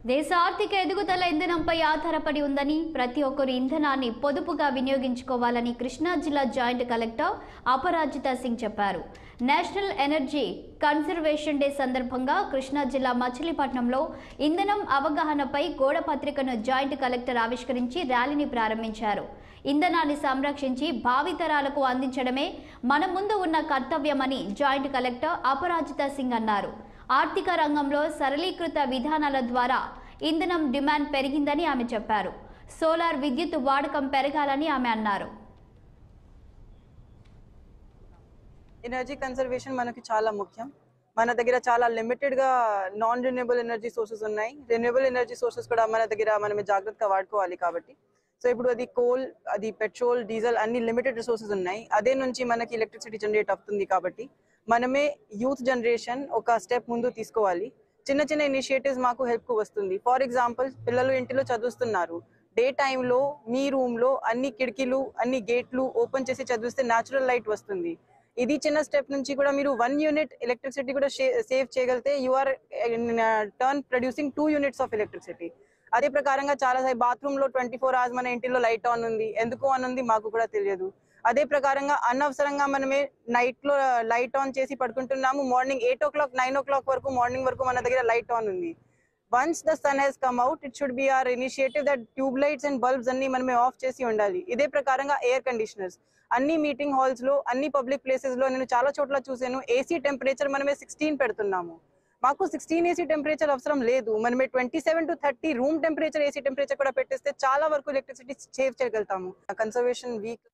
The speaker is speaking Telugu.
దేశ ఆర్థిక ఎదుగుదల ఇంధనంపై ఆధారపడి ఉందని, ప్రతి ఒక్కరు ఇంధనాన్ని పొదుపుగా వినియోగించుకోవాలని కృష్ణా జిల్లా జాయింట్ కలెక్టర్ అపరాజిత సింగ్ చెప్పారు. నేషనల్ ఎనర్జీ కన్జర్వేషన్ డే సందర్భంగా కృష్ణా జిల్లా మచిలీపట్నంలో ఇంధనం అవగాహనపై గోడ పత్రికను జాయింట్ కలెక్టర్ ఆవిష్కరించి ర్యాలీని ప్రారంభించారు. ఇంధనాన్ని సంరక్షించి భావితరాలకు అందించడమే మన ముందు ఉన్న కర్తవ్యమని జాయింట్ కలెక్టర్ అపరాజిత సింగ్ అన్నారు. ఆర్థిక రంగంలో సరళీకృత విధానాల ద్వారా ఇంధనం డిమాండ్ పెరిగిందని ఆమె చెప్పారు. సోలార్ విద్యుత్ వాడకం పెరగాలని ఆమె అన్నారు. ఎనర్జీ కన్జర్వేషన్ మనకి చాలా ముఖ్యం. మన దగ్గర చాలా లిమిటెడ్ గా నాన్ రెన్యూవబుల్ ఎనర్జీ సోర్సెస్ ఉన్నాయి. రెన్యూవబుల్ ఎనర్జీ సోర్సెస్ కూడా మన దగ్గర మనం జాగ్రత్తగా వాడుకోవాలి. కాబట్టి సో ఇప్పుడు అది కోల్, అది పెట్రోల్, డీజిల్ అన్ని లిమిటెడ్ రిసోర్సెస్ ఉన్నాయి. అదే నుంచి మనకి ఎలక్ట్రిసిటీ జనరేట్ అవుతుంది. కాబట్టి మనమే యూత్ జనరేషన్ ఒక స్టెప్ ముందు తీసుకోవాలి. చిన్న చిన్న ఇనిషియేటివ్స్ మాకు హెల్ప్ కు వస్తుంది. ఫర్ ఎగ్జాంపుల్, పిల్లలు ఇంటిలో చదువుతున్నారు. డే టైంలో మీ రూమ్ లో అన్ని కిటికీలు, అన్ని గేట్లు ఓపెన్ చేసి చదివిస్తే న్యాచురల్ లైట్ వస్తుంది. ఇది చిన్న స్టెప్ నుంచి కూడా మీరు 1 యూనిట్ ఎలక్ట్రిసిటీ కూడా సేవ్ చేయగలిగితే you are turn producing 2 units of electricity. అదే ప్రకారంగా చాలా బాత్రూమ్ లో 24 hours మన ఇంటిలో లైట్ ఆన్ ఉంది. ఎందుకు ఆన్ ఉంది మాకు కూడా తెలియదు. అదే ప్రకారంగా అనవసరంగా మనమే నైట్ లో లైట్ ఆన్ చేసి పడుకుంటున్నాము. మార్నింగ్ 8 o'clock 9 o'clock వరకు మార్నింగ్ వరకు మన దగ్గర లైట్ ఆన్ ఉంది. Once the sun has come out, it should be our initiative that tube lights and bulbs అన్ని మనమే ఆఫ్ చేసి ఉండాలి. ఇదే ప్రకారంగా ఎయిర్ కండిషనర్స్ అన్ని మీటింగ్ హాల్స్ లో, అన్ని పబ్లిక్ ప్లేసెస్ లో నేను చాలా చోట్ల చూసాను. ఏసీ టెంపరేచర్ మనమే 16 పెడుతున్నాము. మాకు 16 ఏసీ టెంపరేచర్ అవసరం లేదు. మనమే 27 to 30 room temperature AC temperature కూడా పెట్టేస్తే చాలా వరకు ఎలక్ట్రిసిటీ సేవ్ చేయగలుగుతాము. Conservation week